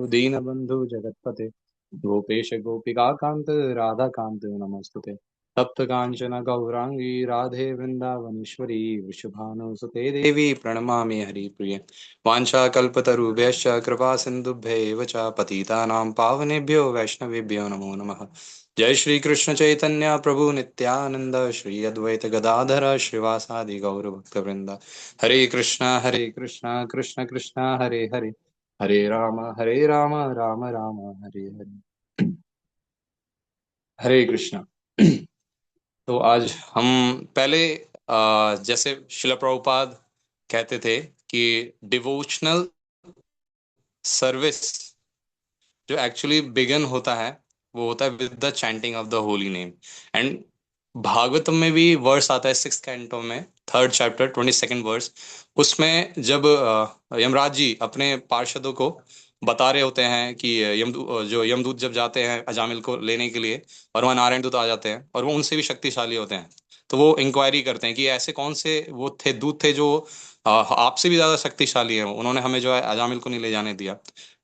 दीनबंधु जगत्पते गोपेश गोपिकान्त राधाकान्त नमस्तुते तप्त कांचन गौरांगी राधे वृंदावनेश्वरी वृषभानुसुते देवी प्रणमामि हरिप्रिये वाञ्छाकल्पतरुभ्यश्च कृपा सिन्धुभ्यैव च पतितानां पावनेभ्यो वैष्णवेभ्यो नमो नमः। जय श्री कृष्ण चैतन्य प्रभु नित्यानंद श्री अद्वैत गदाधर श्रीवासादि गौर भक्तवृंद। हरे कृष्णा कृष्ण कृष्णा हरे हरे हरे राम राम राम हरे हरे। हरे कृष्णा। तो आज हम पहले जैसे शिला प्रभुपाद कहते थे कि डिवोशनल सर्विस जो एक्चुअली बिगन होता है वो होता है with the chanting of the holy name. And Bhagavatam में भी वर्स आता है 6th कैंटो में 3rd चैप्टर 22nd वर्स। उसमें जब यमराज जी अपने पार्षदों को बता रहे होते हैं कि यमदूत जब जाते हैं अजामिल को लेने के लिए और वहाँ नारायण दूत आ जाते हैं और वो उनसे भी शक्तिशाली होते हैं, तो वो इंक्वायरी करते हैं कि ऐसे कौन से वो थे दूत थे जो आपसे भी ज्यादा शक्तिशाली है, उन्होंने हमें जो है अजामिल को नहीं ले जाने दिया।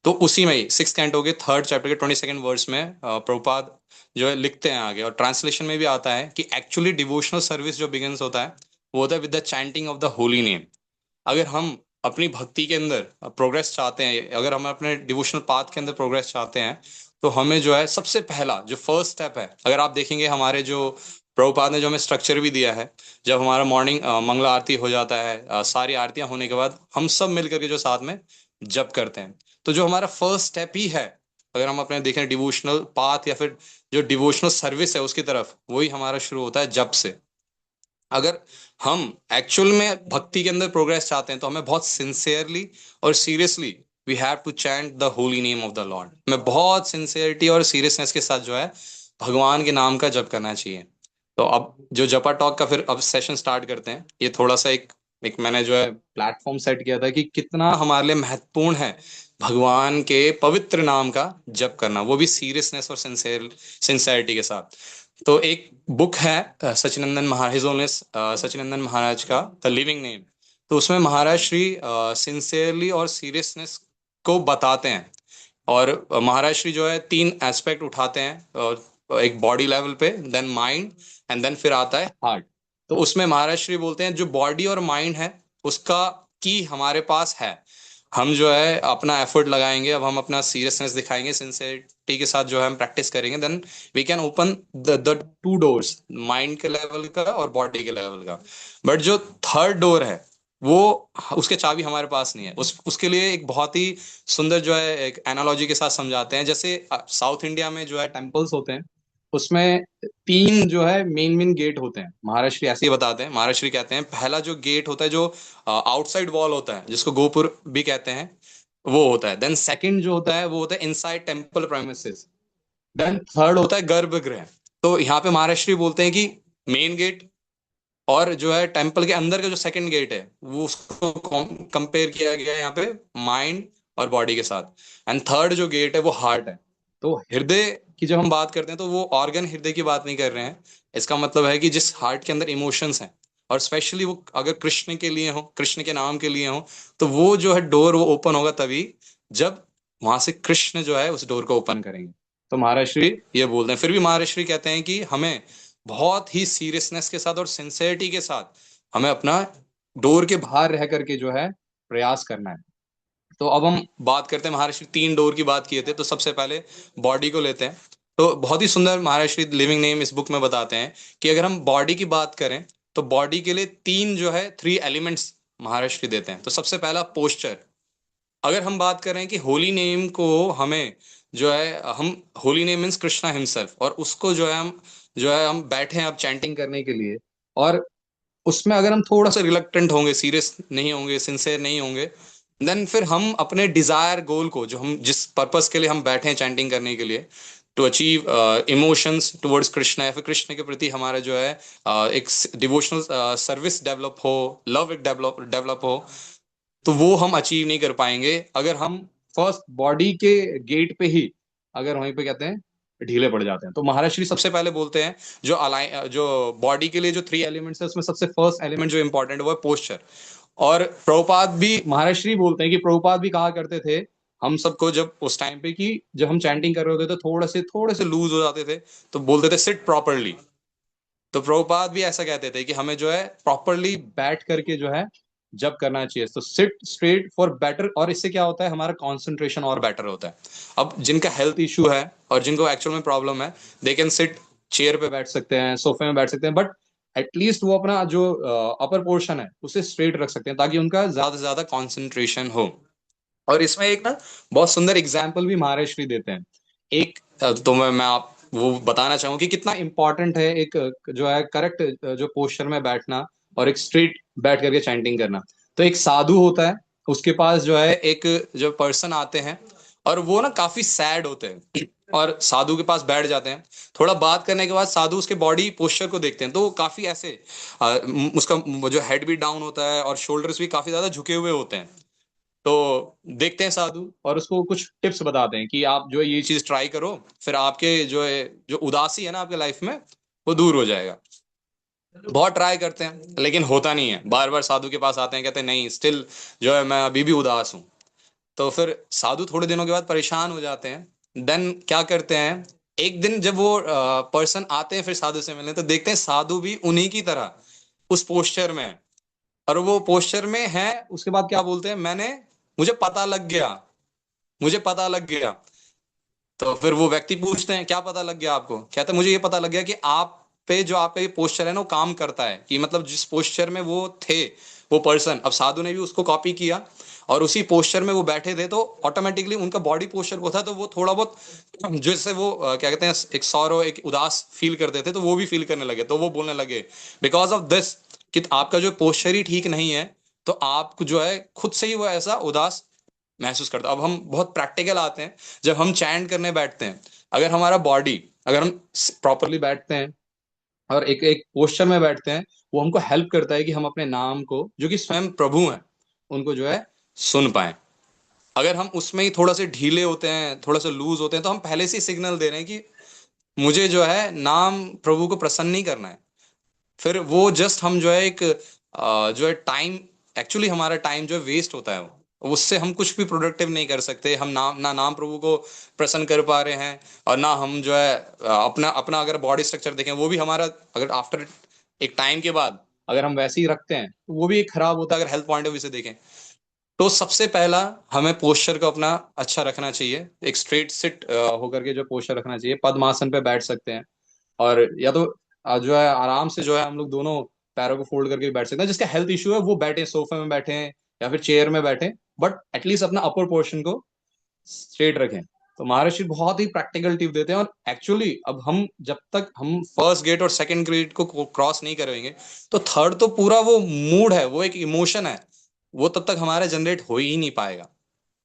तो उसी में ही 6th कैंटो के 3rd चैप्टर के 22nd वर्स में प्रभुपाद जो है लिखते हैं आगे, और ट्रांसलेशन में भी आता है कि एक्चुअली डिवोशनल सर्विस जो बिगिंस होता है वो होता है with the chanting of the holy name. अगर हम अपनी भक्ति के अंदर प्रोग्रेस चाहते हैं, अगर हम अपने डिवोशनल पाथ के अंदर प्रोग्रेस चाहते हैं, तो हमें जो है सबसे पहला जो फर्स्ट स्टेप है, अगर आप देखेंगे हमारे जो प्रभुपाद ने जो हमें स्ट्रक्चर भी दिया है, जब हमारा मॉर्निंग मंगल आरती हो जाता है, सारी आरतियां होने के बाद हम सब मिल करके जो साथ में जप करते हैं, तो जो हमारा फर्स्ट स्टेप ही है, अगर हम अपने देखें डिवोशनल पाथ या फिर जो डिवोशनल सर्विस है उसकी तरफ, वही हमारा शुरू होता है जप से। अगर हम एक्चुअल में भक्ति के अंदर प्रोग्रेस चाहते हैं तो हमें बहुत सिंसियरली और seriously we have to chant the holy name of the lord. हमें बहुत सिंसियरिटी और सीरियसनेस के साथ जो है भगवान के नाम का जप करना चाहिए। तो अब जो जपा टॉक का फिर अब सेशन स्टार्ट करते हैं। ये थोड़ा सा एक एक मैंने जो है प्लेटफॉर्म सेट किया था कि कितना हमारे लिए महत्वपूर्ण है भगवान के पवित्र नाम का जप करना, वो भी सीरियसनेस और सिंसियरिटी के साथ। तो एक बुक है सचिनंदन महाराज, हिज ओननेस सचिनंदन महाराज का द लिविंग नेम। तो उसमें महाराज श्री सिंसियरली और सीरियसनेस को बताते हैं, और महाराज श्री जो है 3 एस्पेक्ट उठाते हैं, एक बॉडी लेवल पे, देन माइंड, एंड देन फिर आता है हार्ट। तो उसमें महाराज श्री बोलते हैं जो बॉडी और माइंड है उसका की हमारे पास है, हम जो है अपना एफर्ट लगाएंगे, अब हम अपना सीरियसनेस दिखाएंगे, सिंसियरिटी के साथ जो है हम प्रैक्टिस करेंगे, then we can open the 2 doors, mind के लेवल का और बॉडी के लेवल का। बट जो थर्ड डोर है वो उसके चाबी हमारे पास नहीं है। उसके लिए एक बहुत ही सुंदर जो है एक एनालॉजी के साथ समझाते हैं। जैसे साउथ इंडिया में जो है टेम्पल्स होते हैं, उसमें 3 जो है मेन मेन गेट होते हैं। महाराष्ट्री ऐसे ही बताते हैं, महाराष्ट्री कहते हैं पहला जो गेट होता है जो आउटसाइड वॉल होता है, जिसको गोपुर भी कहते हैं, वो होता है। देन सेकंड जो होता है वो होता है inside temple premises. Then third होता है गर्भगृह। तो यहाँ पे महाराष्ट्री बोलते हैं कि मेन गेट और जो है टेम्पल के अंदर का जो सेकंड गेट है वो उसको कंपेयर किया गया है यहाँ पे माइंड और बॉडी के साथ। एंड थर्ड जो गेट है वो हार्ट है। तो हृदय की जब हम बात करते हैं तो वो ऑर्गन हृदय की बात नहीं कर रहे हैं। इसका मतलब है कि जिस हार्ट के अंदर इमोशंस हैं, और स्पेशली वो अगर कृष्ण के लिए हो, कृष्ण के नाम के लिए हो, तो वो जो है डोर वो ओपन होगा तभी जब वहां से कृष्ण जो है उस डोर को ओपन करेंगे। तो महाराष्ट्री ये बोलते हैं, फिर भी महाराष्ट्री कहते हैं कि हमें बहुत ही सीरियसनेस के साथ और सिंसेरिटी के साथ हमें अपना डोर के बाहर रह करके जो है प्रयास करना है। तो अब हम बात करते हैं, महाराष्ट्र 3 डोर की बात किए थे, तो सबसे पहले बॉडी को लेते हैं। तो बहुत ही सुंदर महाराष्ट्र लिविंग नेम इस बुक में बताते हैं कि अगर हम बॉडी की बात करें तो बॉडी के लिए 3 जो है 3 एलिमेंट्स महाराष्ट्र देते हैं। तो सबसे पहला पोस्चर। अगर हम बात करें कि होली नेम को हमें जो है हम holy name means Krishna himself, और उसको जो है हम बैठे हैं अब चैंटिंग करने के लिए, और उसमें अगर हम थोड़ा सा रिलक्टेंट होंगे, सीरियस नहीं होंगे, सिंसियर नहीं होंगे, देन फिर हम अपने डिजायर गोल को, जो हम जिस पर्पस के लिए हम बैठे हैं चैंटिंग करने के लिए, to achieve emotions towards Krishna, या फिर कृष्ण के प्रति हमारा जो है एक डिवोशनल सर्विस डेवलप हो, लव एक डेवलप हो, तो वो हम अचीव नहीं कर पाएंगे अगर हम फर्स्ट बॉडी के गेट पे ही अगर वहीं पे कहते हैं ढीले पड़ जाते हैं। तो महाराष्ट्री सबसे पहले बोलते हैं जो बॉडी के लिए जो 3 एलिमेंट्स है उसमें सबसे फर्स्ट एलिमेंट जो इंपॉर्टेंट है वो है पोस्चर। और प्रभुपाद भी, महर्षि बोलते हैं कि प्रभुपाद भी कहा करते थे हम सबको जब उस टाइम पे कि जब हम चैंटिंग कर रहे होते तो थोड़े से लूज हो जाते थे, तो बोलते थे सिट प्रॉपरली। तो प्रभुपाद भी ऐसा कहते थे कि हमें जो है प्रॉपरली बैठ करके जो है जब करना चाहिए, तो सिट स्ट्रेट फॉर बेटर, और इससे क्या होता है हमारा कंसंट्रेशन और बेटर होता है। अब जिनका हेल्थ इशू है और जिनको एक्चुअल में प्रॉब्लम है, दे कैन सिट, चेयर पे बैठ सकते हैं, सोफे में बैठ सकते हैं, बट एटलीस्ट वो अपना जो अपर पोर्शन है उसे स्ट्रेट रख सकते हैं ताकि उनका ज्यादा से ज्यादा कॉन्सेंट्रेशन हो। और इसमें एक ना बहुत सुंदर एग्जाम्पल भी महाराज देते हैं। एक तो मैं आप वो बताना चाहूंगा कि कितना इंपॉर्टेंट है एक जो है करेक्ट जो पोस्चर में बैठना और एक स्ट्रेट बैठ करके चैंटिंग करना। तो एक साधु होता है, उसके पास जो है एक जो पर्सन आते हैं और वो ना काफी सैड होते हैं और साधु के पास बैठ जाते हैं। थोड़ा बात करने के बाद साधु उसके बॉडी पोस्चर को देखते हैं तो वो काफी ऐसे उसका वो जो हेड भी डाउन होता है और शोल्डर्स भी काफी ज्यादा झुके हुए होते हैं। तो देखते हैं साधु और उसको कुछ टिप्स बताते हैं कि आप जो है ये चीज ट्राई करो, फिर आपके जो है जो उदासी है ना आपके लाइफ में वो दूर हो जाएगा। बहुत ट्राई करते हैं लेकिन होता नहीं है, बार बार साधु के पास आते हैं, कहते हैं नहीं स्टिल जो है मैं अभी भी उदास हूं। तो फिर साधु थोड़े दिनों के बाद परेशान हो जाते हैं। देन क्या करते हैं, एक दिन जब वो पर्सन आते हैं फिर साधु से मिलने, तो देखते हैं साधु भी उन्हीं की तरह उस पोस्चर में है। और वो पोस्चर में है, उसके बाद क्या बोलते हैं, मुझे पता लग गया, मुझे पता लग गया। तो फिर वो व्यक्ति पूछते हैं क्या पता लग गया आपको, कहते हैं मुझे ये पता लग गया कि आप पे जो आपका ये पोस्चर है ना वो काम करता है, कि मतलब जिस पोस्चर में वो थे वो पर्सन, अब साधु ने भी उसको कॉपी किया और उसी पोस्चर में वो बैठे थे, तो ऑटोमेटिकली उनका बॉडी पोस्चर वो था, तो वो थोड़ा बहुत जैसे वो क्या कहते हैं एक सौरो एक उदास फील करते थे तो वो भी फील करने लगे। तो वो बोलने लगे बिकॉज ऑफ दिस कि आपका जो पोस्चर ही ठीक नहीं है, तो आप जो है खुद से ही वो ऐसा उदास महसूस करता। अब हम बहुत प्रैक्टिकल आते हैं, जब हम चैंट करने बैठते हैं, अगर हमारा बॉडी, अगर हम प्रॉपरली बैठते हैं और एक एक पोस्चर में बैठते हैं, वो हमको हेल्प करता है कि हम अपने नाम को जो कि स्वयं प्रभु हैं उनको जो है सुन पाए। अगर हम उसमें ही थोड़ा से ढीले होते हैं, थोड़ा सा लूज होते हैं, तो हम पहले से सिग्नल दे रहे हैं कि मुझे जो है नाम प्रभु को प्रसन्न नहीं करना है। फिर वो जस्ट हम जो है एक जो है टाइम, एक्चुअली हमारा टाइम जो है वेस्ट होता है, वो उससे हम कुछ भी प्रोडक्टिव नहीं कर सकते। हम नाम प्रभु को प्रसन्न कर पा रहे हैं, और ना हम जो है अपना अपना अगर बॉडी स्ट्रक्चर देखें वो भी हमारा, अगर आफ्टर एक टाइम के बाद अगर हम वैसे ही रखते हैं तो वो भी एक खराब होता है अगर हेल्थ पॉइंट ऑफ व्यू से देखें। तो सबसे पहला हमें पोस्चर को अपना अच्छा रखना चाहिए, एक स्ट्रेट सिट होकर के जो पोस्चर रखना चाहिए, पद्मासन पे बैठ सकते हैं। और या तो जो है आराम से जो है हम लोग दोनों पैरों को फोल्ड करके बैठ सकते हैं। जिसका हेल्थ इशू है वो बैठे सोफे में बैठे या फिर चेयर में बैठे, बट एटलीस्ट अपना अपर पोर्शन को स्ट्रेट रखें। तो महर्षि बहुत ही प्रैक्टिकल टिप देते हैं, और एक्चुअली अब हम जब तक हम फर्स्ट गेट और सेकंड गेट को क्रॉस नहीं करेंगे, तो थर्ड तो पूरा वो मूड है, वो एक इमोशन है, वो तब तक हमारा जनरेट हो ही नहीं पाएगा।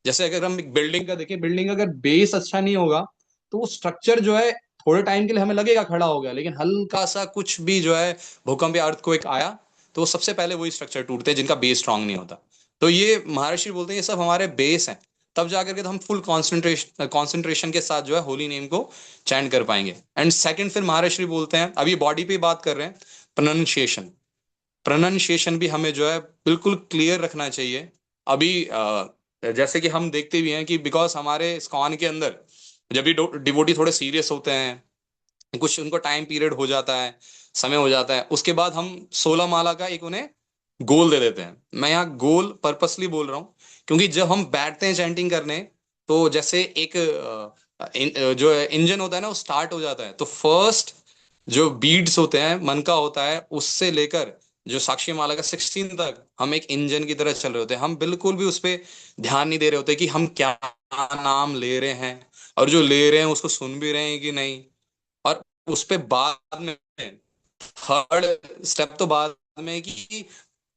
जैसे अगर हम एक बिल्डिंग का देखें, बिल्डिंग अगर बेस अच्छा नहीं होगा तो वो स्ट्रक्चर जो है थोड़े टाइम के लिए हमें लगेगा खड़ा हो गया, लेकिन हल्का सा कुछ भी जो है भूकंप या अर्थक्वेक आया तो वो सबसे पहले वही स्ट्रक्चर टूटते हैं जिनका बेस स्ट्रांग नहीं होता। तो ये महर्षि बोलते हैं ये सब हमारे बेस हैं, तब जाकर के तो हम फुल कॉन्सेंट्रेशन के साथ जो है होली नेम को चैंट कर पाएंगे। एंड सेकंड फिर महर्षि बोलते हैं, अभी बॉडी पे बात कर रहे हैं, प्रोनाउंसिएशन। प्रोनाउंसिएशन भी हमें जो है बिल्कुल क्लियर रखना चाहिए। अभी जैसे कि हम देखते भी हैं कि बिकॉज हमारे इस्कॉन के अंदर जब भी डिवोटी थोड़े सीरियस होते हैं, कुछ उनको टाइम पीरियड हो जाता है, समय हो जाता है, उसके बाद हम 16 माला का एक उन्हें गोल दे देते हैं। मैं यहाँ गोल पर्पसली बोल रहा हूँ क्योंकि जब हम बैठते हैं चैंटिंग करने, तो जैसे एक जो इंजन होता है ना वो स्टार्ट हो जाता है, तो फर्स्ट जो बीट्स होते हैं मन का होता है, उससे लेकर जो साक्षी माला का 16 तक हम एक इंजन की तरह चल रहे होते हैं। हम बिल्कुल भी उस पर ध्यान नहीं दे रहे होते कि हम क्या नाम ले रहे हैं, और जो ले रहे हैं उसको सुन भी रहे हैं कि नहीं। और उस पे बाद में थर्ड स्टेप तो बाद में कि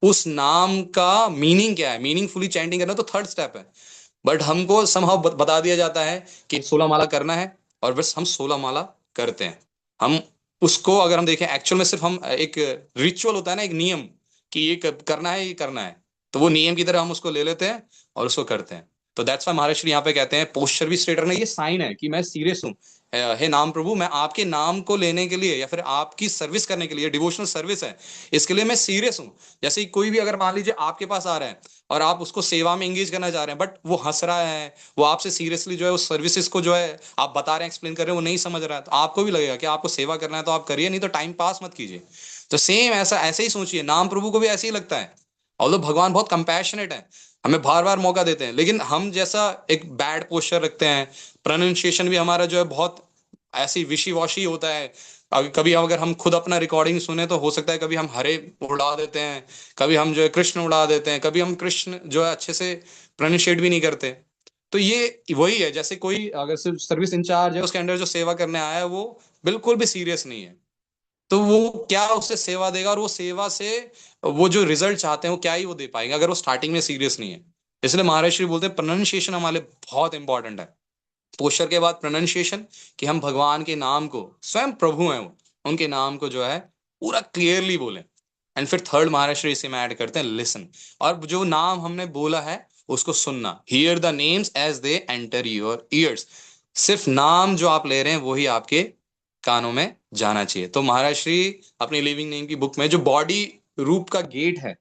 उस नाम का मीनिंग क्या है, मीनिंगफुली चैंटिंग करना तो थर्ड स्टेप है। बट हमको समहाउ बता दिया जाता है कि 16 माला करना है, और बस हम 16 माला करते हैं। हम उसको अगर हम देखें एक्चुअल में सिर्फ हम एक रिचुअल होता है ना, एक नियम कि ये करना है, ये करना है, तो वो नियम की तरह हम उसको ले लेते हैं और उसको करते हैं। तो दैट्स वाई महाराज श्री यहाँ पे कहते हैं पोस्चर भी स्ट्रेट रखना, ये साइन है कि मैं सीरियस हूँ। हे नाम प्रभु, मैं आपके नाम को लेने के लिए या फिर आपकी सर्विस करने के लिए, डिवोशनल सर्विस है, इसके लिए मैं सीरियस हूँ। जैसे ही कोई भी अगर मान लीजिए आपके पास आ रहा है और आप उसको सेवा में एंगेज करना चाह रहे हैं, बट वो हंस रहा है, वो आपसे सीरियसली जो है उस सर्विसेज को जो है आप बता रहे हैं, एक्सप्लेन कर रहे हैं, वो नहीं समझ रहा है, तो आपको भी लगेगा कि आपको सेवा करना है तो आप करिए, नहीं तो टाइम पास मत कीजिए। तो सेम ऐसा ऐसे ही सोचिए, नाम प्रभु को भी ऐसे ही लगता है। ऑल्दो भगवान बहुत कंपैशनेट है, हमें बार बार मौका देते हैं, लेकिन हम जैसा एक बैड पोस्चर रखते हैं, प्रोनाउंसिएशन भी हमारा जो है बहुत ऐसी विशी वॉशी होता है। कभी अगर हम खुद अपना रिकॉर्डिंग सुने तो हो सकता है कभी हम हरे उड़ा देते हैं, कभी हम जो है कृष्ण उड़ा देते हैं, कभी हम कृष्ण जो है अच्छे से प्रोनाउंशिएट भी नहीं करते। तो ये वही है, जैसे कोई अगर सिर्फ सर्विस इंचार्ज है, उसके अंडर जो सेवा करने आया है वो बिल्कुल भी सीरियस नहीं है, तो वो क्या उससे सेवा देगा, और वो सेवा से वो जो रिजल्ट चाहते हैं वो क्या ही वो दे पाएंगे अगर वो स्टार्टिंग में सीरियस नहीं है। इसलिए महाराज श्री बोलते हैं प्रोनाउंसिएशन हमारे बहुत इंपॉर्टेंट है। पोस्चर के बाद प्रोनाउंसिएशन, कि हम भगवान के नाम को, स्वयं प्रभु हैं वो, उनके नाम को जो है पूरा क्लियरली बोलें। एंड फिर थर्ड महाराज श्री इसे में ऐड करते हैं लिसन, और जो नाम हमने बोला है उसको सुनना। Hear the names as they enter your ears, सिर्फ नाम जो आप ले रहे हैं वही आपके कानों में जाना चाहिए। तो महाराज श्री अपनी लिविंग नेम की बुक में जो बॉडी रूप का गेट है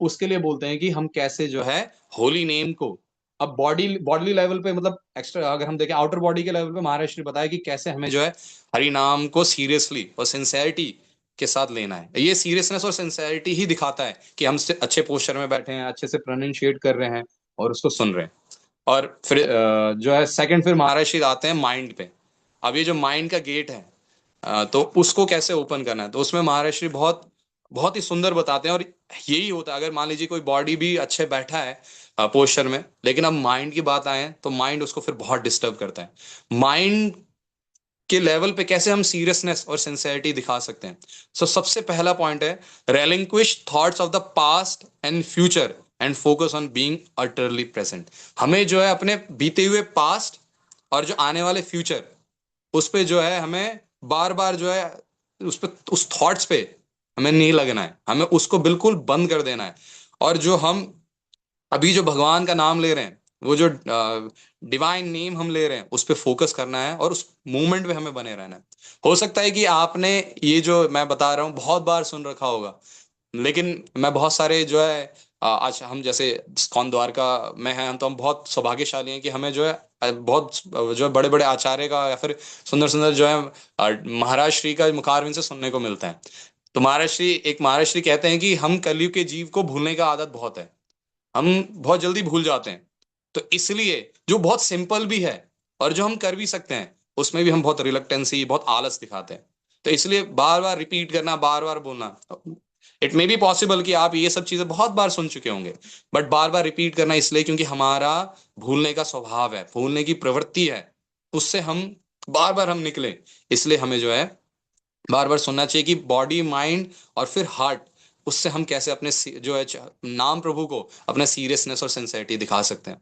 उसके लिए बोलते हैं कि हम कैसे जो है होली नेम को, अब बॉडी लेवल पे, मतलब एक्स्ट्रा अगर हम देखें आउटर बॉडी के लेवल पे, महाराज श्री बताया कि कैसे हमें जो है हरि नाम को सीरियसली और सिंसेरिटी के साथ लेना है। ये सीरियसनेस और सिंसेरिटी ही दिखाता है कि हम अच्छे पोस्चर में बैठे हैं, अच्छे से प्रोनाउंशिएट कर रहे हैं और उसको सुन रहे हैं। और फिर जो है सेकंड, फिर महाराज श्री आते हैं माइंड पे। अब ये जो माइंड का गेट है, तो उसको कैसे ओपन करना है, तो उसमें महाराज श्री बहुत बहुत ही सुंदर बताते हैं। और यही होता है, अगर मान लीजिए कोई बॉडी भी अच्छे बैठा है पोस्चर में, लेकिन अब माइंड की बात आए तो माइंड उसको फिर बहुत डिस्टर्ब करता है। माइंड के लेवल पे कैसे हम सीरियसनेस और सिंसेरिटी दिखा सकते हैं? सबसे पहला पॉइंट है relinquish thoughts of the past and future and focus on being utterly present. हमें जो है अपने बीते हुए पास्ट और जो आने वाले फ्यूचर, उस पे जो है हमें बार बार जो है उस पे, उस थॉट्स पे हमें नहीं लगना है, हमें उसको बिल्कुल बंद कर देना है। और जो हम अभी जो भगवान का नाम ले रहे हैं, वो जो डिवाइन नेम हम ले रहे हैं, उस पे फोकस करना है और उस मूवमेंट में हमें बने रहना है। हो सकता है कि आपने ये जो मैं बता रहा हूँ बहुत बार सुन रखा होगा, लेकिन मैं बहुत सारे जो है आज हम जैसे इस्कॉन द्वारका में हैं, हम तो हम बहुत सौभाग्यशाली हैं कि हमें जो है बहुत जो है बड़े बड़े आचार्य का या फिर सुंदर सुंदर जो है महाराज श्री का मुखारविंद से सुनने को मिलता है। तो महाराज श्री कहते हैं कि हम कलयुग के जीव को भूलने का आदत बहुत है, हम बहुत जल्दी भूल जाते हैं। तो इसलिए जो बहुत सिंपल भी है और जो हम कर भी सकते हैं, उसमें भी हम बहुत रिलक्टेंसी, बहुत आलस दिखाते हैं। तो इसलिए बार बार रिपीट करना, बार बार बोलना। इट मे बी पॉसिबल कि आप ये सब चीजें बहुत बार सुन चुके होंगे, बट बार बार रिपीट करना इसलिए क्योंकि हमारा भूलने का स्वभाव है, भूलने की प्रवृत्ति है, उससे हम बार बार हम निकले। इसलिए हमें जो है बार बार सुनना चाहिए कि बॉडी, माइंड और फिर हार्ट, उससे हम कैसे अपने जो है नाम प्रभु को अपना सीरियसनेस और सिंसेरिटी दिखा सकते हैं।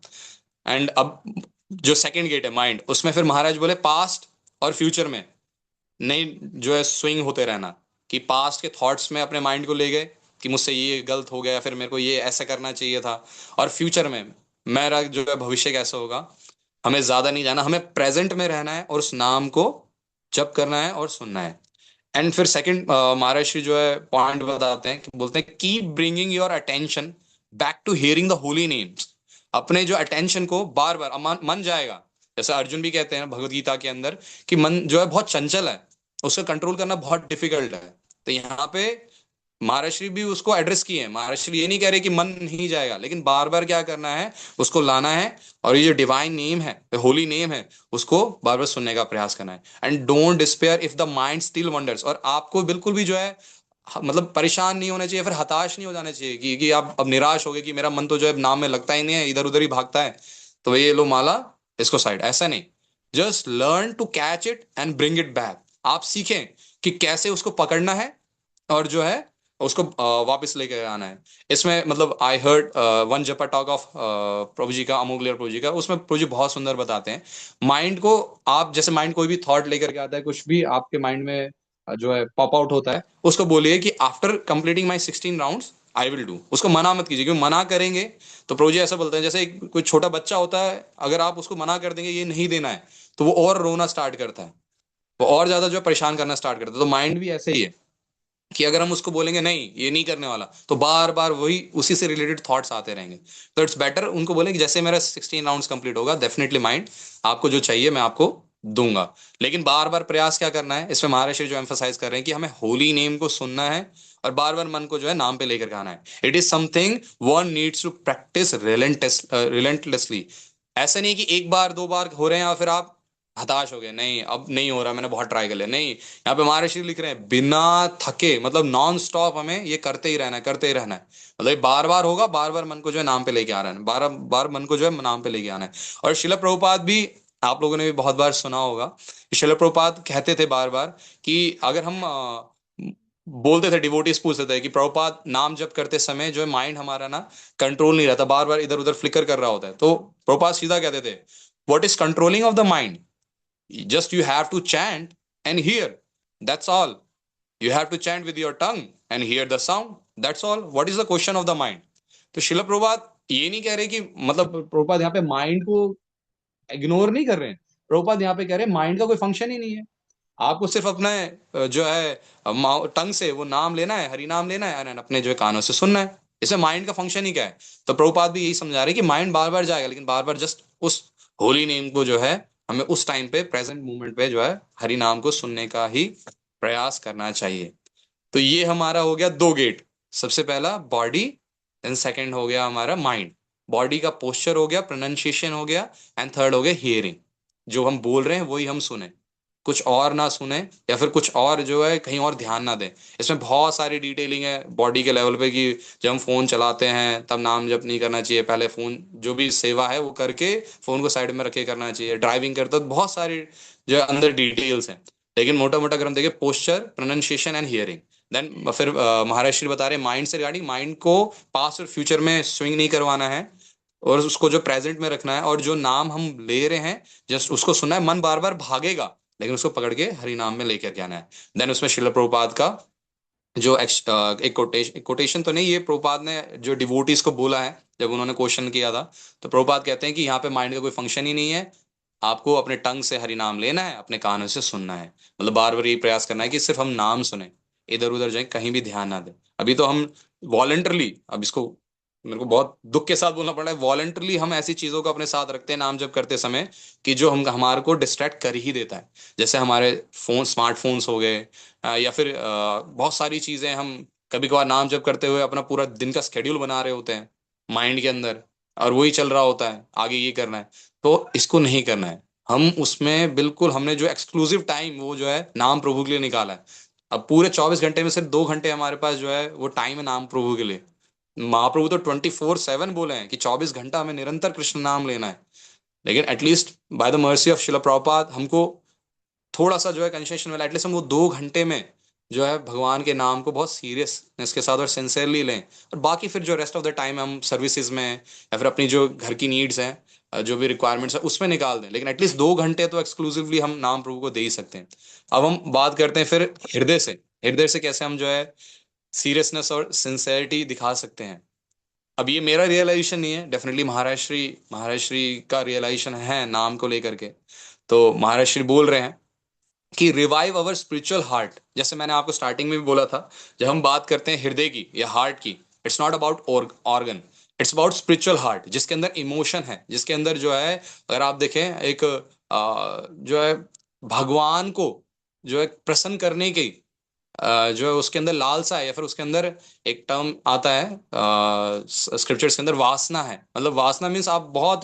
एंड अब जो सेकंड गेट है माइंड, उसमें फिर महाराज बोले पास्ट और फ्यूचर में नहीं जो है स्विंग होते रहना, कि पास्ट के थॉट्स में अपने माइंड को ले गए कि मुझसे ये गलत हो गया, फिर मेरे को ये ऐसा करना चाहिए था, और फ्यूचर में मेरा जो है भविष्य कैसा होगा, हमें ज्यादा नहीं जाना, हमें प्रेजेंट में रहना है और उस नाम को जप करना है और सुनना है। एंड फिर सेकंड महाराज श्री जो है पॉइंट बताते हैं कि बोलते हैं keep bringing your attention back to hearing the holy names. अपने जो अटेंशन को बार बार, मन जाएगा, जैसे अर्जुन भी कहते हैं भगवत गीता के अंदर कि मन जो है बहुत चंचल है, उसको कंट्रोल करना बहुत डिफिकल्ट है। तो यहाँ पे महाराज श्री भी उसको एड्रेस किए हैं। महाराज श्री ये नहीं कह रहे कि मन नहीं जाएगा, लेकिन बार बार क्या करना है, उसको लाना है, और ये जो डिवाइन नेम है, होली नेम है, उसको बार बार सुनने का प्रयास करना है। And don't despair if the mind still wonders. और आपको बिल्कुल भी जो है मतलब परेशान नहीं होना चाहिए, फिर हताश नहीं हो जाना चाहिए कि आप अब निराश हो गए कि मेरा मन तो जो है नाम में लगता ही नहीं है, इधर उधर ही भागता है, तो ये लो माला, इसको साइड, ऐसा नहीं। Just learn to catch it and bring it back. आप सीखें कि कैसे उसको पकड़ना है और जो है उसको वापस लेके आना है। इसमें मतलब आई हर्ड वन जपा टॉक ऑफ प्रभु जी का, अमोघ प्रभु जी का, उसमें प्रभु जी बहुत सुंदर बताते हैं माइंड को। आप जैसे माइंड कोई भी थॉट लेकर के आता है, कुछ भी आपके माइंड में जो है पॉप आउट होता है, उसको बोलिए कि after completing my 16 rounds I will do. उसको मना मत कीजिए, क्योंकि मना करेंगे तो प्रभु जी ऐसा बोलते हैं, जैसे कोई छोटा बच्चा होता है, अगर आप उसको मना कर देंगे ये नहीं देना है, तो वो और रोना स्टार्ट करता है, वो और ज्यादा जो परेशान करना स्टार्ट करता है। तो माइंड भी ऐसे ही है कि अगर हम उसको बोलेंगे नहीं ये नहीं करने वाला, तो बार बार वही उसी से रिलेटेड थॉट्स आते रहेंगे। तो इट्स बेटर उनको बोलें कि जैसे मेरा 16 राउंड्स कंप्लीट होगा, डेफिनेटली माइंड आपको जो चाहिए मैं आपको दूंगा। लेकिन बार बार प्रयास क्या करना है, इसमें महाराज जो एम्फोसाइज कर रहे हैं कि हमें होली नेम को सुनना है और बार बार मन को जो है नाम पे लेकर के आना है। It is something one needs to practise relentlessly. ऐसा नहीं कि एक बार दो बार हो रहे हैं और फिर आप हताश हो गए, नहीं अब नहीं हो रहा, मैंने बहुत ट्राई कर लिया, नहीं। यहाँ पे महर्षि लिख रहे हैं बिना थके, मतलब नॉन स्टॉप हमें ये करते ही रहना है, करते ही रहना है। मतलब ये बार बार होगा, बार बार मन को जो है नाम पे लेके आ रहा है, बार बार मन को जो है नाम पे लेके आना है। और शिला प्रभुपाद भी, आप लोगों ने भी बहुत बार सुना होगा कि शिला प्रभुपाद कहते थे बार बार कि अगर हम बोलते थे, डिवोटीज पूछते थे कि प्रभुपाद नाम जप करते समय जो है माइंड हमारा ना कंट्रोल नहीं रहता, बार बार इधर उधर फ्लिकर कर रहा होता है, तो प्रभुपाद सीधा कहते थे what is controlling of the mind, just you have to chant and hear, that's all. You have to chant with your tongue and hear the sound, that's all. What is the question of the mind? तो शिला प्रभुपाद ये नहीं कह रहे कि, मतलब प्रभुपाद यहाँ पे mind को इग्नोर नहीं कर रहे हैं। प्रभुपाद यहाँ पे कह रहे हैं माइंड का कोई फंक्शन ही नहीं है, आपको सिर्फ अपना जो है टंग से वो नाम लेना है, हरि नाम लेना है, और अपने जो है कानों से सुनना है। इसमें माइंड का फंक्शन ही क्या है? तो प्रभुपाद भी यही समझा रहे हैं कि माइंड बार बार जाएगा, लेकिन बार बार जस्ट उस होली नेम को जो है हमें उस टाइम पे प्रेजेंट मोमेंट पे जो है हरि नाम को सुनने का ही प्रयास करना चाहिए। तो ये हमारा हो गया दो गेट, सबसे पहला बॉडी, देन सेकंड हो गया हमारा माइंड। बॉडी का पोस्चर हो गया, प्रोनाउंसिएशन हो गया, एंड थर्ड हो गया हियरिंग। जो हम बोल रहे हैं वही हम सुने, कुछ और ना सुने, या फिर कुछ और जो है कहीं और ध्यान ना दें। इसमें बहुत सारी डिटेलिंग है बॉडी के लेवल पे कि जब हम फोन चलाते हैं तब नाम जप नहीं करना चाहिए, पहले फोन जो भी सेवा है वो करके फोन को साइड में रखे करना चाहिए। ड्राइविंग करते तो बहुत सारी जो है अंदर डिटेल्स हैं, लेकिन मोटा मोटा अगर हम देखें posture, pronunciation and hearing. Then फिर महाराज श्री बता रहे हैं माइंड से रिगार्डिंग, माइंड को पास्ट और फ्यूचर में स्विंग नहीं करवाना है, और उसको जो प्रेजेंट में रखना है, और जो नाम हम ले रहे हैं जस्ट उसको सुनना है। मन बार बार भागेगा, लेकिन उसको पकड़ के हरि नाम में लेकर के आना है। देन उसमें शिला प्रभुपाद का जो एक कोटेशन तो नहीं, ये प्रभुपाद ने जो डिवोटीज को बोला है जब उन्होंने क्वेश्चन किया था, तो प्रभुपाद कहते हैं कि यहाँ पे माइंड का कोई फंक्शन ही नहीं है, आपको अपने टंग से हरि नाम लेना है, अपने कानों से सुनना है। मतलब बार बार ये प्रयास करना है कि सिर्फ हम नाम सुने, इधर उधर जाए कहीं भी ध्यान ना दें। अभी तो हम वॉलेंटरली, अब इसको मेरे को बहुत दुख के साथ बोलना पड़ रहा है, वॉलेंटरली हम ऐसी चीजों को अपने साथ रखते हैं नाम जप करते समय कि जो हम हमारे को डिस्ट्रैक्ट कर ही देता है। जैसे हमारे फोन, स्मार्टफोन्स हो गए, या फिर बहुत सारी चीजें हम कभी कभार नाम जप करते हुए अपना पूरा दिन का स्केड्यूल बना रहे होते हैं माइंड के अंदर, और वही चल रहा होता है आगे ये करना है, तो इसको नहीं करना है। हम उसमें बिल्कुल, हमने जो एक्सक्लूसिव टाइम वो जो है नाम प्रभु के लिए निकाला है। अब पूरे 24 घंटे में सिर्फ 2 घंटे हमारे पास जो है वो टाइम है नाम प्रभु के लिए। महाप्रभु तो 24/7 बोले हैं कि 24 घंटा हमें निरंतर कृष्ण नाम लेना है। लेकिन at least by the mercy of शिला प्रभुपाद हमको थोड़ा सा जो है कंसेशन वाला, एटलीस्ट हम वो 2 घंटे में जो है भगवान के नाम को बहुत सीरियसनेस के साथ और सिंसियरली लें, और बाकी फिर जो रेस्ट ऑफ द टाइम हम सर्विसेज में या फिर अपनी जो घर की नीड्स हैं, जो भी रिक्वायरमेंट्स है उसमें निकाल दें। लेकिन एटलीस्ट 2 घंटे तो एक्सक्लूसिवली हम नाम प्रभु को दे ही सकते हैं। अब हम बात करते हैं फिर हृदय से। हृदय से कैसे हम जो है सीरियसनेस और सिंसेरिटी दिखा सकते हैं। अब ये मेरा रियलाइजेशन नहीं है, डेफिनेटली महाराज श्री का रियलाइजेशन है नाम को लेकर के। तो महाराज श्री बोल रहे हैं कि रिवाइव अवर स्पिरिचुअल हार्ट। जैसे मैंने आपको स्टार्टिंग में भी बोला था, जब हम बात करते हैं हृदय की या हार्ट की, it's not about organ, it's about spiritual heart, जिसके अंदर इमोशन है, जिसके अंदर जो है अगर आप देखें एक जो है भगवान को जो है प्रसन्न करने की जो है उसके अंदर लालसा है, या फिर उसके अंदर एक टर्म आता है स्क्रिप्चर्स के अंदर, वासना है। मतलब वासना मीन्स आप बहुत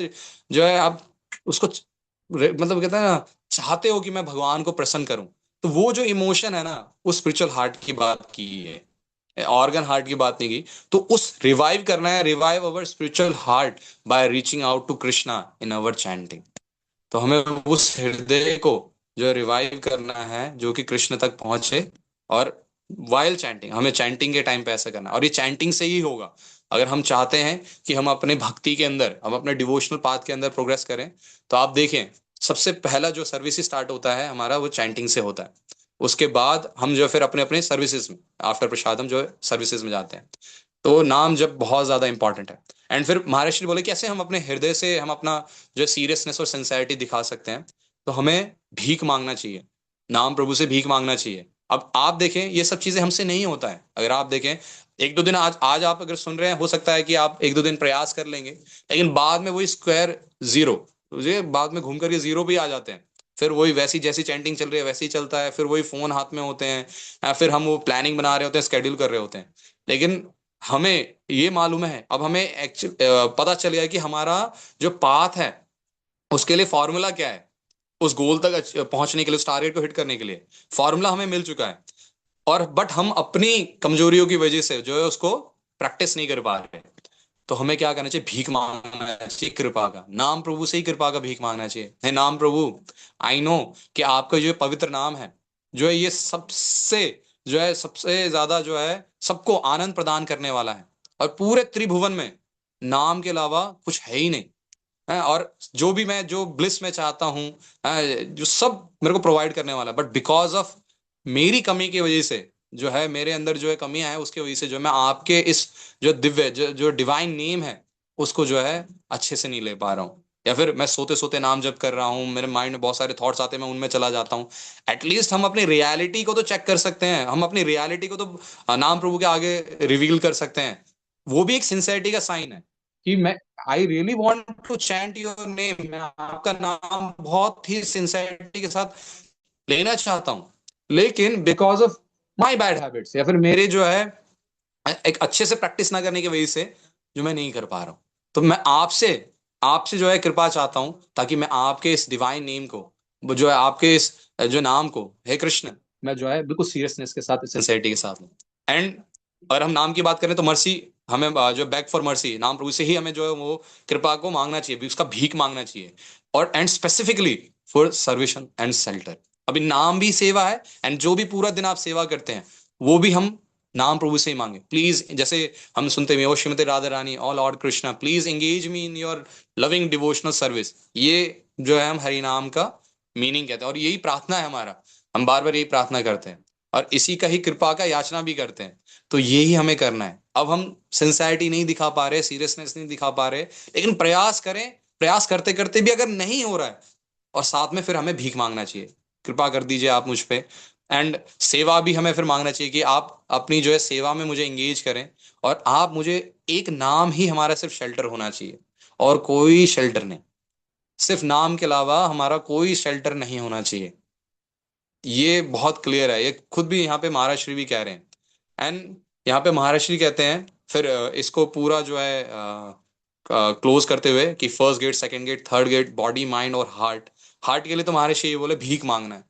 जो है आप उसको मतलब कहते हैं ना, चाहते हो कि मैं भगवान को प्रसन्न करूं। तो वो जो इमोशन है ना, उस स्पिरिचुअल हार्ट की बात की है, ऑर्गन हार्ट की बात नहीं की। तो उस रिवाइव करना है, revive our spiritual heart by reaching out to Krishna in our chanting. तो हमें उस हृदय को जो रिवाइव करना है जो कि कृष्ण तक पहुंचे, और वाइल चैंटिंग, हमें चैंटिंग के टाइम पे ऐसा करना है, और ये चैंटिंग से ही होगा। अगर हम चाहते हैं कि हम अपने भक्ति के अंदर, हम अपने डिवोशनल पाथ के अंदर प्रोग्रेस करें, तो आप देखें सबसे पहला जो सर्विस स्टार्ट होता है हमारा वो चैंटिंग से होता है। उसके बाद हम जो फिर अपने अपने सर्विसेज में, आफ्टर प्रसाद हम जो है सर्विसेज में जाते हैं। तो नाम जब बहुत ज्यादा इंपॉर्टेंट है। एंड फिर महाराष्ट्र बोले कैसे हम अपने हृदय से हम अपना जो सीरियसनेस और सिंसेरिटी दिखा सकते हैं, तो हमें भीख मांगना चाहिए, नाम प्रभु से भीख मांगना चाहिए। अब आप देखें ये सब चीजें हमसे नहीं होता है। अगर आप देखें एक दो दिन, आज आज आप अगर सुन रहे हैं, हो सकता है कि आप एक दो दिन प्रयास कर लेंगे, लेकिन बाद में वही स्क्वायर जीरो, ये बाद में घूम करके जीरो भी आ जाते हैं। फिर वही वैसी जैसी चैंटिंग चल रही है वैसे ही चलता है, फिर वही फोन हाथ में होते हैं, या फिर हम वो प्लानिंग बना रहे होते हैं, स्केड्यूल कर रहे होते हैं। लेकिन हमें ये मालूम है, अब हमें एक्चुअल पता चल गया कि हमारा जो पाथ है उसके लिए फॉर्मूला क्या है, उस गोल तक पहुंचने के लिए, उस टारगेट को हिट करने के लिए फॉर्मूला हमें मिल चुका है। और बट हम अपनी कमजोरियों की वजह से जो है उसको प्रैक्टिस नहीं कर पा रहे। तो हमें क्या करना चाहिए, भीख मांगना चाहिए कृपा का, नाम प्रभु से ही कृपा का भीख मांगना चाहिए। हे नाम प्रभु, आई नो कि आपका जो पवित्र नाम है जो है ये सबसे जो है सबसे ज्यादा जो है सबको आनंद प्रदान करने वाला है, और पूरे त्रिभुवन में नाम के अलावा कुछ है ही नहीं है। और जो भी मैं जो ब्लिस में चाहता हूँ जो सब मेरे को प्रोवाइड करने वाला है, बट बिकॉज ऑफ मेरी कमी की वजह से जो है मेरे अंदर जो है कमियां है, उसकी वजह से जो मैं आपके इस जो दिव्य जो डिवाइन नेम है उसको जो है अच्छे से नहीं ले पा रहा हूँ। या फिर मैं सोते सोते नाम जप कर रहा हूँ, मेरे माइंड में बहुत सारे थॉट्स आते हैं, मैं उनमें चला जाता हूँ। एटलीस्ट हम अपनी रियलिटी को तो चेक कर सकते हैं, हम अपनी रियलिटी को तो नाम प्रभु के आगे रिवील कर सकते हैं। वो भी एक सिंसेरिटी का साइन है कि मैं I really want to chant your name, मैं आपका नाम बहुत ही सिंसेरिटी के साथ लेना चाहता हूँ, लेकिन because of my bad habits या फिर मेरे जो है एक अच्छे से प्रैक्टिस ना करने की वजह से जो मैं नहीं कर पा रहा हूँ। तो मैं आपसे आपसे जो है कृपा चाहता हूँ, ताकि मैं आपके इस डिवाइन नेम को, वो जो है आपके इस जो नाम को, हे कृष्ण, मैं जो है बिल्कुल सीरियसनेस के साथ, सिंसियरिटी के साथ लूँ। एंड अगर हम नाम की बात करें तो मर्सी, हमें जो बैक फॉर मर्सी, नाम प्रभु से ही हमें जो है वो कृपा को मांगना चाहिए, उसका भीख मांगना चाहिए। और and specifically for सर्वेशन and shelter. अभी नाम भी सेवा है, एंड जो भी पूरा दिन आप सेवा करते हैं वो भी हम नाम प्रभु से ही मांगे। प्लीज, जैसे हम सुनते हैं, O Shrimati Radha Rani, all lord Krishna please engage me in your loving devotional service, ये जो है हम हरि नाम का मीनिंग कहते हैं, और यही प्रार्थना है हमारा। हम बार बार यही प्रार्थना करते हैं और इसी का ही कृपा का याचना भी करते हैं। तो यही हमें करना है। अब हम सिंसियरिटी नहीं दिखा पा रहे, सीरियसनेस नहीं दिखा पा रहे, लेकिन प्रयास करें। प्रयास करते करते भी अगर नहीं हो रहा है, और साथ में फिर हमें भीख मांगना चाहिए, कृपा कर दीजिए आप मुझ पे। एंड सेवा भी हमें फिर मांगना चाहिए कि आप अपनी जो है सेवा में मुझे एंगेज करें, और आप मुझे, एक नाम ही हमारा सिर्फ शेल्टर होना चाहिए, और कोई शेल्टर नहीं, सिर्फ नाम के अलावा हमारा कोई शेल्टर नहीं होना चाहिए। ये बहुत क्लियर है, ये खुद भी यहाँ पे महाराष्ट्री भी कह रहे हैं। एंड यहाँ पे महाराष्ट्री कहते हैं फिर इसको पूरा जो है क्लोज करते हुए कि first gate, second gate, third gate, body mind और हार्ट। हार्ट के लिए तो महाराष्ट्री ये बोले भीख मांगना है,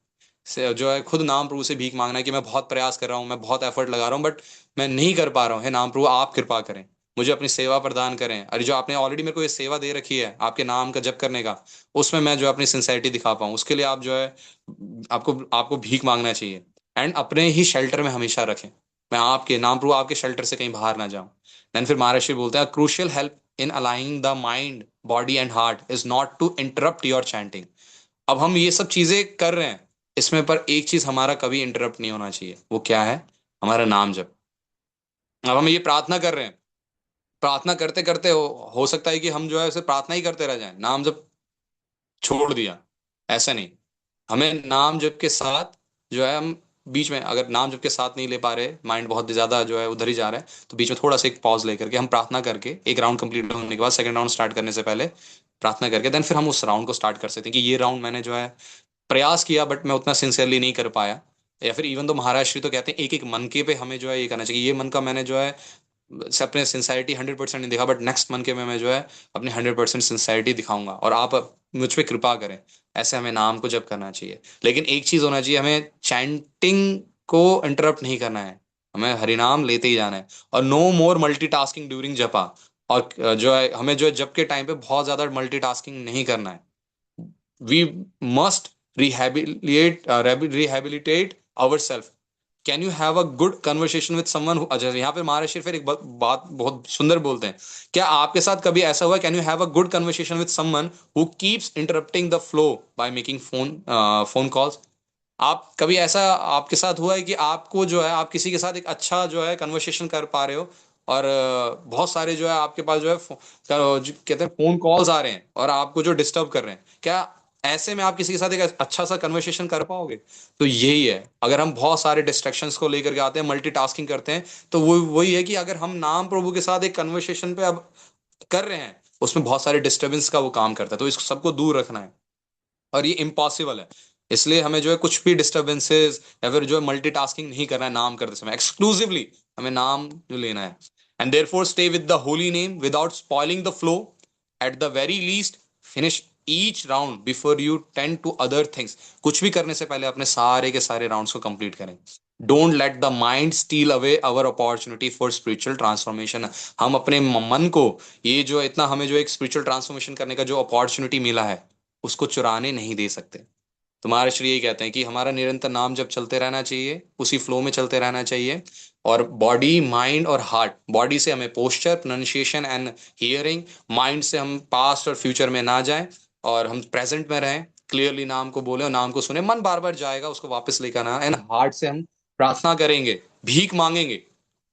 जो है खुद नाम प्रभु से भीख मांगना है कि मैं बहुत प्रयास कर रहा हूँ, मैं बहुत एफर्ट लगा रहा हूँ, बट मैं नहीं कर पा रहा हूँ। हे नाम प्रभु आप कृपा करें, मुझे अपनी सेवा प्रदान करें। अरे जो आपने ऑलरेडी मेरे को ये सेवा दे रखी है आपके नाम का जप करने का, उसमें मैं जो है अपनी सिंसेरिटी दिखा पाऊँ, उसके लिए आप जो है आपको आपको भीख मांगना चाहिए। एंड अपने ही शेल्टर में हमेशा रखें, मैं आपके नाम प्रभु आपके शेल्टर से कहीं बाहर ना जाऊं। देन फिर महाराष्ट्र बोलते हैं crucial help in aligning the mind, body and heart is not to interrupt your chanting. अब हम ये सब चीजें कर रहे हैं इसमें, पर एक चीज हमारा कभी इंटरप्ट नहीं होना चाहिए, वो क्या है, हमारा नाम जप। अब हम ये प्रार्थना कर रहे हैं, प्रार्थना करते करते हो सकता है कि हम जो है उसे प्रार्थना ही करते रह जाएं, नाम जप छोड़ दिया, ऐसा नहीं। हमें नाम जप के साथ जो है हम बीच में, अगर नाम जप के साथ नहीं ले पा रहे, माइंड बहुत ज्यादा जो है उधर ही जा रहा है, तो बीच में थोड़ा सा एक पॉज लेकर के हम प्रार्थना करके, एक राउंड कंप्लीट होने के बाद, सेकंड राउंड स्टार्ट करने से पहले प्रार्थना करके, देन फिर हम उस राउंड को स्टार्ट कर सकते हैं कि ये राउंड मैंने जो है प्रयास किया बट मैं उतना सिंसियरली नहीं कर पाया। या फिर इवन तो महाराष्ट्री तो कहते हैं एक एक मन के पे हमें जो है ये करना चाहिए, ये मन का मैंने जो है से अपने सिंसाइरिटी 100% नहीं दिखा, बट नेक्स्ट मंथ के में मैं जो है अपनी 100% सिंसाइरिटी दिखाऊंगा, और आप मुझ पे कृपा करें। ऐसे हमें नाम को जप करना चाहिए, लेकिन एक चीज होना चाहिए, हमें चैंटिंग को इंटरप्ट नहीं करना है, हमें हरिनाम लेते ही जाना है। और नो मोर मल्टीटास्किंग ड्यूरिंग जपा। और जो है हमें जो है जप के टाइम पे बहुत ज्यादा मल्टीटास्किंग नहीं करना है। We must rehabilitate ourselves. Can you have a good conversation with someone, अच्छा यहाँ पे महाराष्ट्र फिर एक बात बहुत सुंदर बोलते हैं, क्या आपके साथ कभी ऐसा हुआ, can you have a good conversation with someone who keeps interrupting the flow by making phone calls. आप कभी ऐसा आपके साथ हुआ है कि आपको जो है आप किसी के साथ एक अच्छा जो है कन्वर्सेशन कर पा रहे हो, और बहुत सारे जो है आपके पास जो है जो कहते हैं फोन कॉल्स आ रहे हैं और आपको जो डिस्टर्ब कर रहे हैं, क्या ऐसे में आप किसी के साथ एक अच्छा सा कन्वर्सेशन कर पाओगे? तो यही है, अगर हम बहुत सारे डिस्ट्रैक्शंस को लेकर के आते हैं, मल्टीटास्किंग करते हैं, तो वो वही है कि अगर हम नाम प्रभु के साथ एक कन्वर्सेशन पे अब कर रहे हैं, उसमें बहुत सारे डिस्टर्बेंस का वो काम करता है, तो इस सबको दूर रखना है और ये इम्पॉसिबल है। इसलिए हमें जो है कुछ भी डिस्टर्बेंसेस या फिर जो है मल्टीटास्किंग नहीं करना है नाम करते समय, एक्सक्लूसिवली हमें नाम जो लेना है। And therefore stay with the holy name without spoiling the flow. At the very least finish each round before you tend to other things. कुछ भी करने से पहले अपने सारे के सारे राउंड्स को कंप्लीट करें। Don't let the mind steel away our opportunity for spiritual transformation. हम अपने मन को, ये जो इतना हमें जो एक स्पिरिचुअल ट्रांसफॉर्मेशन करने का जो अपॉर्चुनिटी मिला है, उसको चुराने नहीं दे सकते। तो महाराज श्री यही कहते हैं कि हमारा निरंतर नाम जब चलते रहना चाहिए, उसी फ्लो में चलते रहना चाहिए। और बॉडी, माइंड और हार्ट, बॉडी से हमें posture, pronunciation and hearing, mind से हम पास्ट और फ्यूचर में ना जाएं और हम प्रेजेंट में रहें, क्लियरली नाम को बोले और नाम को सुने। मन बार बार जाएगा, उसको वापस लेकर आना। एंड हार्ट से हम प्रार्थना करेंगे, भीख मांगेंगे।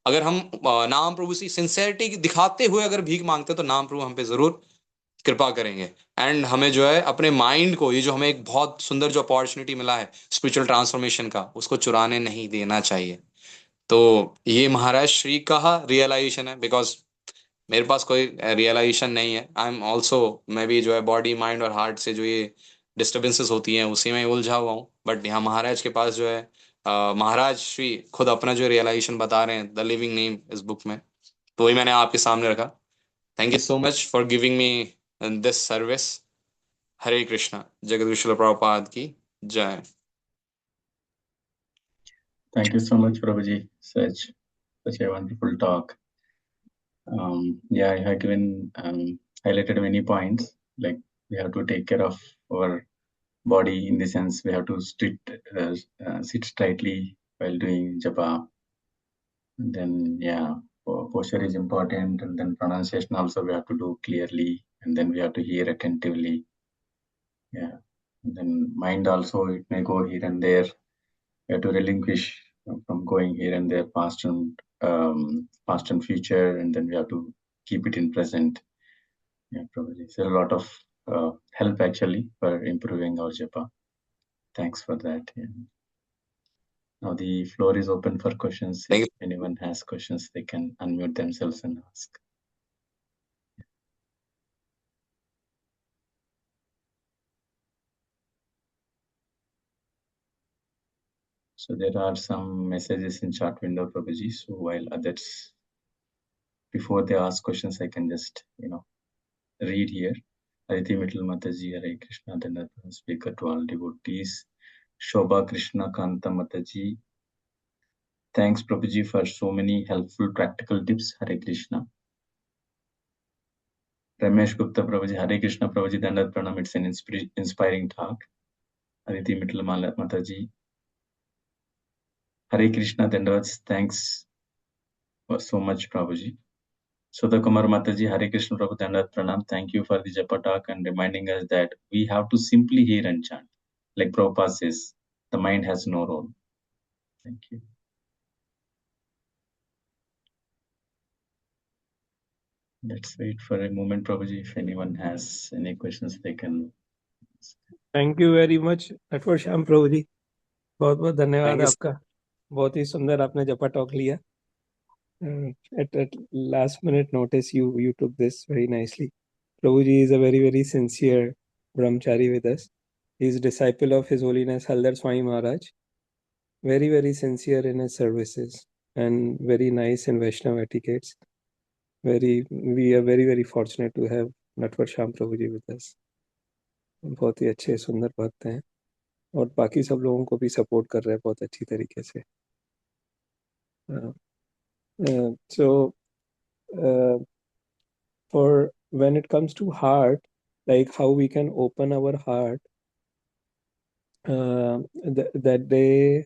अगर हम नाम प्रभु से सिंसेरिटी दिखाते हुए अगर भीख मांगते हैं, तो नाम प्रभु हम पे जरूर कृपा करेंगे। एंड हमें जो है अपने माइंड को, ये जो हमें एक बहुत सुंदर जो अपॉर्चुनिटी मिला है स्पिरिचुअल ट्रांसफॉर्मेशन का, उसको चुराने नहीं देना चाहिए। तो ये महाराज श्री का रियलाइजेशन है, बिकॉज मेरे पास कोई रियलाइजेशन नहीं है। आई एम ऑल्सो, मैं भी जो है बॉडी, माइंड और हार्ट से जो ये डिस्टर्बेंसेस होती हैं उसी में उलझा हुआ हूँ। बट यहाँ महाराज के पास जो है महाराज श्री खुद अपना जो रियलाइजेशन बता रहे हैं द लिविंग नेम इस बुक में, तो वही मैंने आपके सामने रखा। Thank you so much for giving me this service. Hare Krishna. Jagat Srila Prabhupada की जय। Thank you so much, Prabhuji. Such a wonderful talk. Yeah, I have given highlighted many points. Like we have to take care of our body in the sense we have to sit tightly while doing japa. And then yeah, posture is important, and then pronunciation also we have to do clearly, and then we have to hear attentively. Yeah, and then mind also, it may go here and there. We have to relinquish from going here and there, past and future, and then we have to keep it in present. Yeah, probably it's a lot of help actually for improving our japa. Thanks for that. Yeah. Now the floor is open for questions. Thank If you. anyone has questions, they can unmute themselves and ask. So there are some messages in chat window, Prabhuji. So while others, before they ask questions, I can just read here. Aditi Mittal Mataji, Hare Krishna, the speaker to all devotees. Shobha Krishna Kanta Mataji. Thanks, Prabhuji, for so many helpful practical tips. Hare Krishna. Ramesh Gupta Prabhuji, Hare Krishna Prabhuji, Dandat Pranam. It's an inspiring talk. Aditi Mittal Mataji. Hare Krishna, Dandavats. Thanks so much, Prabhuji. Sudha Kumar Mataji, Hare Krishna Prabhu, Dandat Pranam. Thank you for the Japa talk and reminding us that we have to simply hear and chant. Like Prabhupada says, the mind has no role. Thank you. Let's wait for a moment, Prabhuji. If anyone has any questions, they can. Thank you very much Natwar Shyam Prabhu ji, बहुत बहुत धन्यवाद Thank you. आपका। बहुत ही सुंदर आपने जपा talk लिया। At last minute notice you took this very nicely. Prabhuji is a very sincere brahmachari with us. He is disciple of His Holiness Haldar Swami Maharaj. Very sincere in his services and very nice in Vaishnava etiquettes. We are very fortunate to have Natwar Shyam Prabhuji with us. बहुत ही अच्छे सुंदर भक्त हैं और बाकी सब लोगों को भी सपोर्ट कर रहे हैं बहुत अच्छी तरीके से। So for when it comes to heart, like how we can open our heart, that day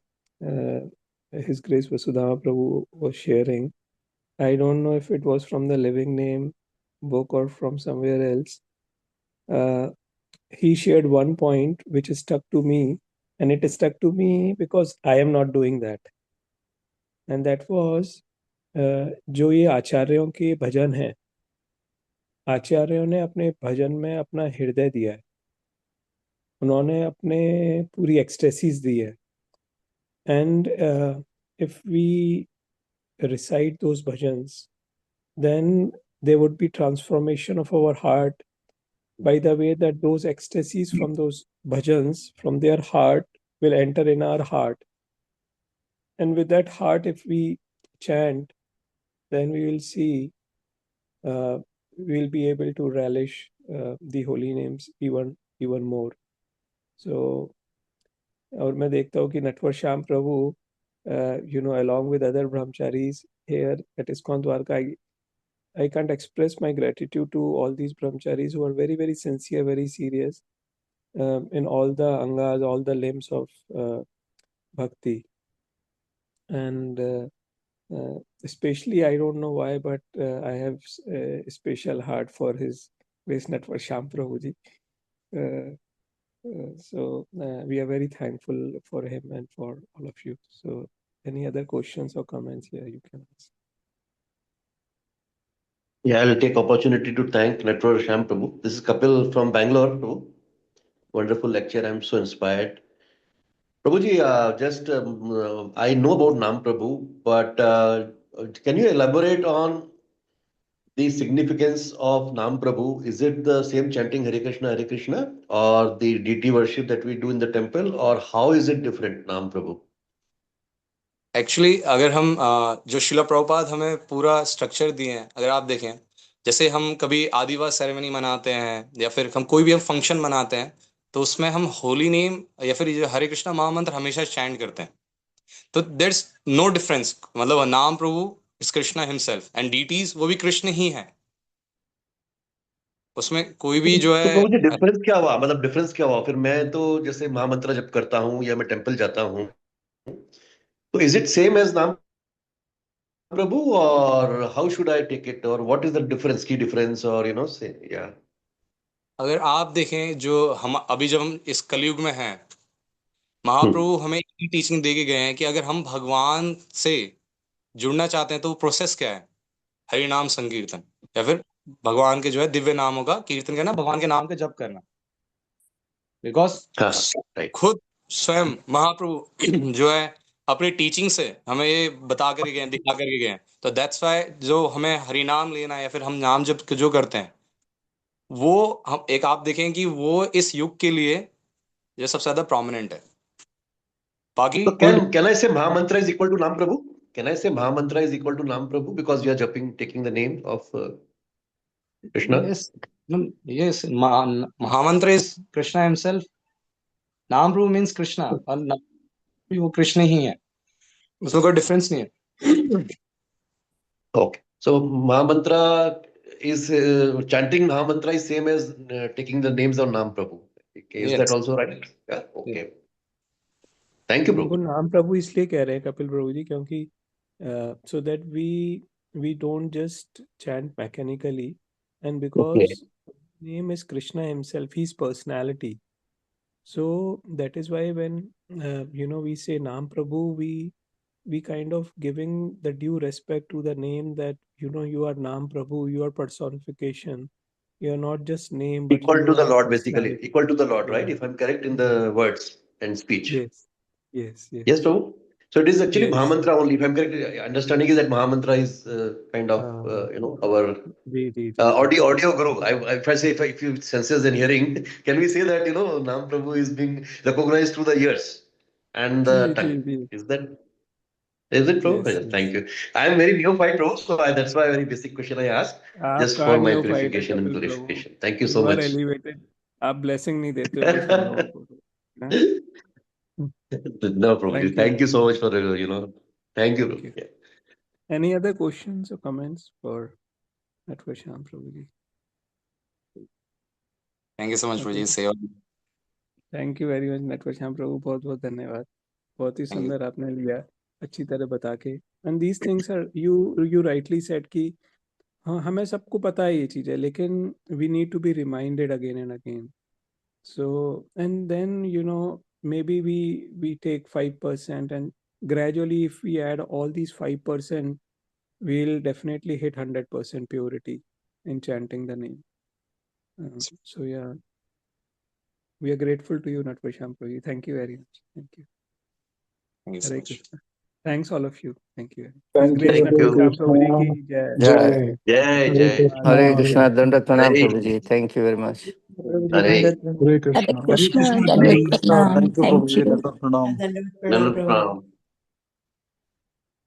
His Grace Vasudhama Prabhu was sharing. I don't know if it was from the Living Name book or from somewhere else. He shared one point which is stuck to me, and it is stuck to me because I am not doing that. And that was जो ये आचार्यों के भजन है, आचार्यों ने अपने भजन में अपना हृदय दिया है, उन्होंने अपने पूरी एक्सटेसीज दी है. And if we recite those bhajans, then there would be transformation of our heart by the way that those ecstasies from those bhajans from their heart will enter in our heart. And with that heart, if we chant, then we will see, we'll be able to relish the holy names even more. So, और मैं देखता हूँ कि नटवर श्याम प्रभु, along with other brahmacharis here at ISKCON Dwarka, I can't express my gratitude to all these brahmacharis who are very, very sincere, very serious in all the angas, all the limbs of bhakti. And especially, I don't know why, but I have a special heart for his Grace Natwar Shyam Prabhuji. So we are very thankful for him and for all of you. So any other questions or comments here you can ask. Yeah, I'll take opportunity to thank Network Sham Prabhu. This is Kapil from Bangalore, Prabhu. Wonderful lecture. I'm so inspired. Prabhuji, I know about Nam Prabhu, but can you elaborate on the significance of Nam Prabhu? Is it the same chanting Hare Krishna, or the deity worship that we do in the temple, or how is it different, Nam Prabhu? Actually अगर हम जो शिला प्रभुपाद हमें पूरा structure दिए हैं, अगर आप देखें, जैसे हम कभी आदिवास सेरेमनी मनाते हैं या फिर हम कोई भी हम फंक्शन मनाते हैं, तो उसमें हम होली नेम या फिर ये हरे कृष्णा महामंत्र हमेशा चैंट करते हैं. तो देयर्स नो डिफरेंस, मतलब नाम प्रभु is Krishna himself and deities वो भी कृष्ण ही है, उसमें कोई भी जो तो है. प्रभु जी डिफरेंस क्या हुआ? मतलब डिफरेंस क्या हुआ? फिर मैं तो जैसे महामंत्र जप करता हूँ या मैं टेम्पल जाता हूँ, तो इज इट सेम एज नाम Prabhu, or how should I take it, or what is the difference, key difference, or say, yeah. अगर आप देखें जो हम अभी जब हम इस कलयुग में हैं, Hmm. महाप्रभु हमें ये टीचिंग दे के गए हैं कि अगर हम भगवान से जुड़ना चाहते हैं तो वो प्रोसेस क्या है, हरि नाम संकीर्तन या फिर भगवान के जो है दिव्य नामों का कीर्तन करना, भगवान के नाम का जप करना. Because Right. खुद स्वयं महाप्रभु जो है अपनी टीचिंग से हमें ये बता कर गए, दिखा कर गए हैं. तो दैट्स वाई जो हमें हरि नाम लेना है या फिर हम नाम जप जो करते हैं, वो हम एक आप देखें कि वो इस युग के लिए जो सबसे ज्यादा प्रोमिनेंट है. बाकी So can I say Mahamantra is equal to Nam Prabhu? Can I say Mahamantra is equal to Nam Prabhu because we are taking the name of Krishna? Yes, yes, महामंत्र इज कृष्णा हिमसेल्फ. नाम प्रभु means Krishna, और नाम भी वो कृष्ण ही है, उसमें कोई difference नहीं है. Okay. So Mahamantra is chanting Mahamantra is same as taking the names of Nam Prabhu. Okay, is that Yes. also right? Yeah. Okay. Thank you, वो Prabhu. नाम प्रभु इसलिए कह रहे हैं कपिल प्रभु जी क्योंकि so that we don't just chant mechanically, and because Okay. name is Krishna himself, his personality. So that is why when we say Naam Prabhu, we kind of giving the due respect to the name that you are Naam Prabhu, you are personification, you are not just name but Equal you to the are Lord, basically. personality. Equal to the Lord, right? Yeah. If I'm correct in the words and speech. Yes, yes, yes, Yes, Prabhu. So it is actually yes. Mahamantra only. If I'm correct, understanding is that Mahamantra is kind of our Ji. audio guru. If I say if you senses and hearing, can we say that Nam Prabhu is being recognized through the ears and the tongue? Ji. Is it, Prabhu? Yes, Yes, yes. thank you. I am very neophyte, Prabhu, so that's why a very basic question I asked, आप just कहाँ for my neophyte है purification and Kapil Prabhu, glorification. Thank you so you are much. elevated. आप blessing नहीं देते हो बस हम लोगों को. हाँ? No, Prabhuji. Thank you so much for thank you, Thank Prabhu. you. Yeah. Any other questions or comments for Natwar Shyam Prabhu ji? Thank you so much Okay. जी, सेवा. Thank you very much Natwar Shyam Prabhu, बहुत बहुत धन्यवाद. बहुत ही Thank you. सुंदर आपने लिया, अच्छी तरह बता के. And these things are you rightly said कि हाँ हमें सबको पता है ये चीज़ है, लेकिन we need to be reminded again and again. So and then maybe we take 5% and gradually if we add all these 5%, we'll definitely hit 100% purity in chanting the name. So yeah, we are grateful to you, Natvarsham Prabhuji. Thank you very much. Thank you. Thank you so Hare much. Krishna. Thanks all of you. Thank you. Thank you. Grace Thank you. Natvarsham Prabhuji ki jai. Jai. Jai, Jai. Hare Hare Krishna, Dandat Pranam Hare, Prabhuji. Thank you very much. Hare. Hare Hare Krishna. Krishna, Dandavat Pranam. Thank you, Thank Prabhuji. you. Dandavat Pranam. Dandavat Pranam.